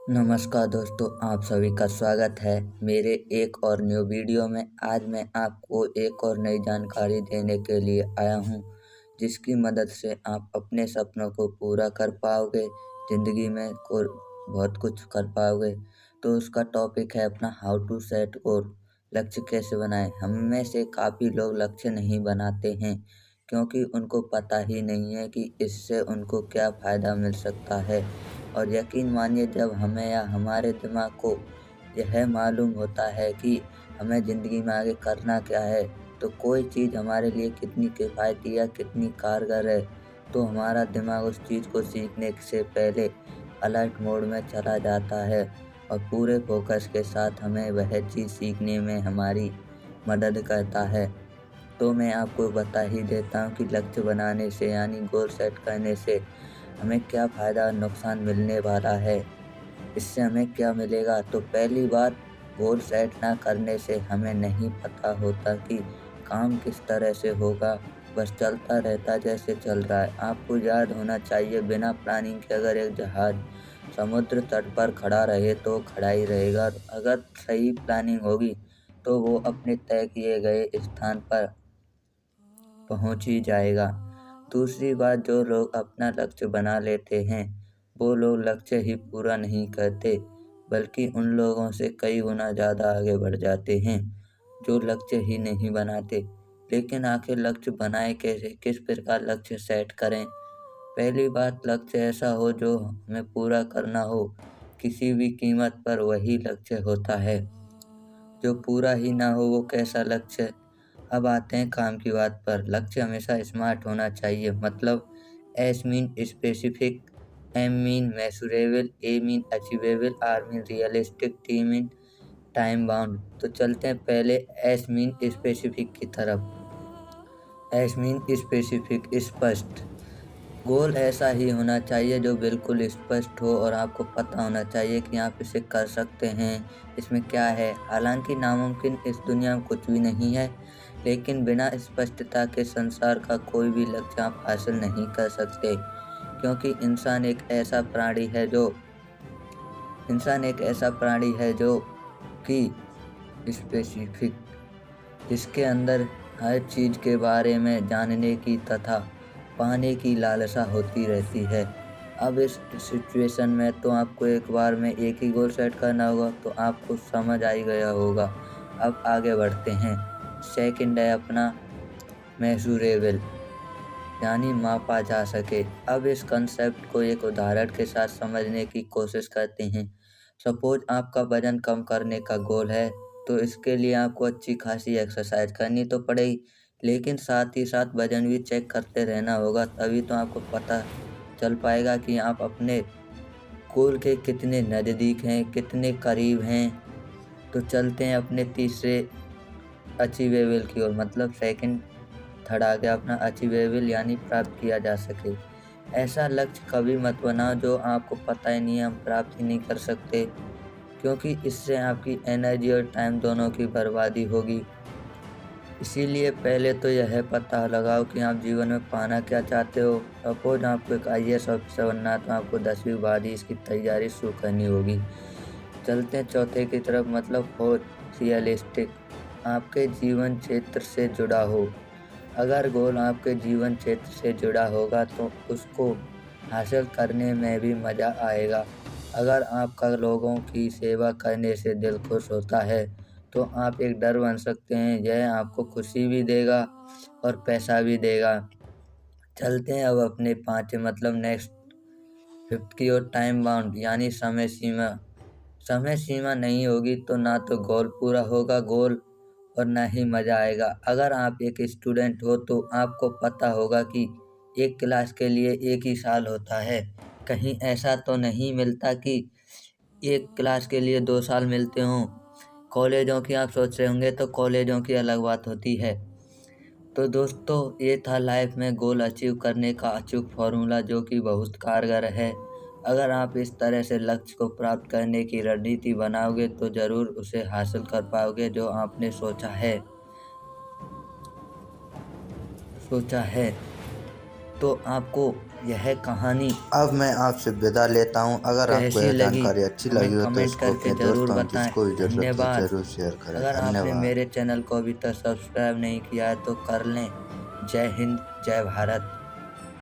नमस्कार दोस्तों, आप सभी का स्वागत है मेरे एक और न्यू वीडियो में। आज मैं आपको एक और नई जानकारी देने के लिए आया हूँ, जिसकी मदद से आप अपने सपनों को पूरा कर पाओगे, ज़िंदगी में को बहुत कुछ कर पाओगे। तो उसका टॉपिक है अपना हाउ टू सेट गोल, लक्ष्य कैसे बनाएं। हम में से काफ़ी लोग लक्ष्य नहीं बनाते हैं, क्योंकि उनको पता ही नहीं है कि इससे उनको क्या फ़ायदा मिल सकता है। और यकीन मानिए, जब हमें या हमारे दिमाग को यह मालूम होता है कि हमें ज़िंदगी में आगे करना क्या है, तो कोई चीज़ हमारे लिए कितनी किफ़ायती या कितनी कारगर है, तो हमारा दिमाग उस चीज़ को सीखने से पहले अलर्ट मोड में चला जाता है और पूरे फोकस के साथ हमें वह चीज़ सीखने में हमारी मदद करता है। तो मैं आपको बता ही देता हूँ कि लक्ष्य बनाने से यानी गोल सेट करने से हमें क्या फ़ायदा और नुकसान मिलने वाला है। इससे हमें क्या मिलेगा? तो पहली बात, गोल सेट ना करने से हमें नहीं पता होता कि काम किस तरह से होगा, बस चलता रहता जैसे चल रहा है। आपको याद होना चाहिए, बिना प्लानिंग के अगर एक जहाज़ समुद्र तट पर खड़ा रहे तो खड़ा ही रहेगा। अगर सही प्लानिंग होगी तो वो अपने तय किए गए स्थान पर पहुँच ही जाएगा। दूसरी बात, जो लोग अपना लक्ष्य बना लेते हैं, वो लोग लक्ष्य ही पूरा नहीं करते, बल्कि उन लोगों से कई गुना ज़्यादा आगे बढ़ जाते हैं, जो लक्ष्य ही नहीं बनाते। लेकिन आखिर लक्ष्य बनाएँ कैसे? किस प्रकार लक्ष्य सेट करें? पहली बात, लक्ष्य ऐसा हो जो हमें पूरा करना हो, किसी भी कीमत पर, वही लक्ष्य होता है। जो पूरा ही ना हो, वो कैसा लक्ष्य? अब आते हैं काम की बात पर। लक्ष्य हमेशा स्मार्ट होना चाहिए, मतलब S mean specific, M mean measurable, A mean achievable, R mean realistic, T mean time bound. तो चलते हैं पहले एस मीन स्पेसिफिक की तरफ। एस मीन स्पेसिफिक, स्पष्ट। गोल ऐसा ही होना चाहिए जो बिल्कुल स्पष्ट हो और आपको पता होना चाहिए कि आप इसे कर सकते हैं, इसमें क्या है। हालांकि नामुमकिन इस दुनिया में कुछ भी नहीं है, लेकिन बिना स्पष्टता के संसार का कोई भी लक्ष्य आप हासिल नहीं कर सकते, क्योंकि इंसान एक ऐसा प्राणी है जो कि स्पेसिफिक, जिसके अंदर हर चीज़ के बारे में जानने की तथा पाने की लालसा होती रहती है। अब इस सिचुएशन में तो आपको एक बार में एक ही गोल सेट करना होगा, तो आपको समझ आ ही गया होगा। अब आगे बढ़ते हैं। सेकंड है अपना मेज़रेबल, यानी मापा जा सके। अब इस कंसेप्ट को एक उदाहरण के साथ समझने की कोशिश करते हैं। सपोज आपका वजन कम करने का गोल है, तो इसके लिए आपको अच्छी खासी एक्सरसाइज करनी तो पड़ेगी, लेकिन साथ ही साथ वजन भी चेक करते रहना होगा, तभी तो आपको पता चल पाएगा कि आप अपने गोल के कितने नज़दीक हैं, कितने करीब हैं। तो चलते हैं अपने तीसरे अचीवेबल की ओर, मतलब सेकंड थर्ड आ गया अपना अचीवेबल, यानी प्राप्त किया जा सके। ऐसा लक्ष्य कभी मत बनाओ जो आपको पता ही नहीं है हम प्राप्त ही नहीं कर सकते, क्योंकि इससे आपकी एनर्जी और टाइम दोनों की बर्बादी होगी। इसीलिए पहले तो यह पता लगाओ कि आप जीवन में पाना क्या चाहते हो। सपोज आपको एक आईएएस ऑफिसर बनना है, तो आपको 10वीं बाद ही इसकी तैयारी शुरू करनी होगी। चलते हैं चौथे की तरफ, मतलब हो रियलिस्टिक, आपके जीवन क्षेत्र से जुड़ा हो। अगर गोल आपके जीवन क्षेत्र से जुड़ा होगा तो उसको हासिल करने में भी मज़ा आएगा। अगर आपका लोगों की सेवा करने से दिल खुश होता है, तो आप एक डर बन सकते हैं, यह आपको खुशी भी देगा और पैसा भी देगा। चलते हैं अब अपने पाँचवें, मतलब नेक्स्ट फिफ्थ की ओर, टाइम बाउंड, यानी समय सीमा। समय सीमा नहीं होगी तो ना तो गोल पूरा होगा गोल और ना ही मज़ा आएगा। अगर आप एक स्टूडेंट हो तो आपको पता होगा कि एक क्लास के लिए एक ही साल होता है। कहीं ऐसा तो नहीं मिलता कि एक क्लास के लिए 2 साल मिलते हों। कॉलेजों की आप सोच रहे होंगे, तो कॉलेजों की अलग बात होती है। तो दोस्तों, ये था लाइफ में गोल अचीव करने का अचूक फॉर्मूला, जो कि बहुत कारगर है। अगर आप इस तरह से लक्ष्य को प्राप्त करने की रणनीति बनाओगे तो ज़रूर उसे हासिल कर पाओगे जो आपने सोचा है। तो आपको यह कहानी अब मैं आपसे विदा लेता हूँ। अगर आपको कैसी यह लगी जानकारी अच्छी हमें लगी हो तो कमेंट इसको करके अपने ज़रूर दोस्तों बताएं। जिसको भी जरूरत हो धन्यवाद। जरूर शेयर करें। अगर आपने धन्यवाद। मेरे चैनल को अभी तक सब्सक्राइब नहीं किया है तो कर लें। जय हिंद, जय भारत।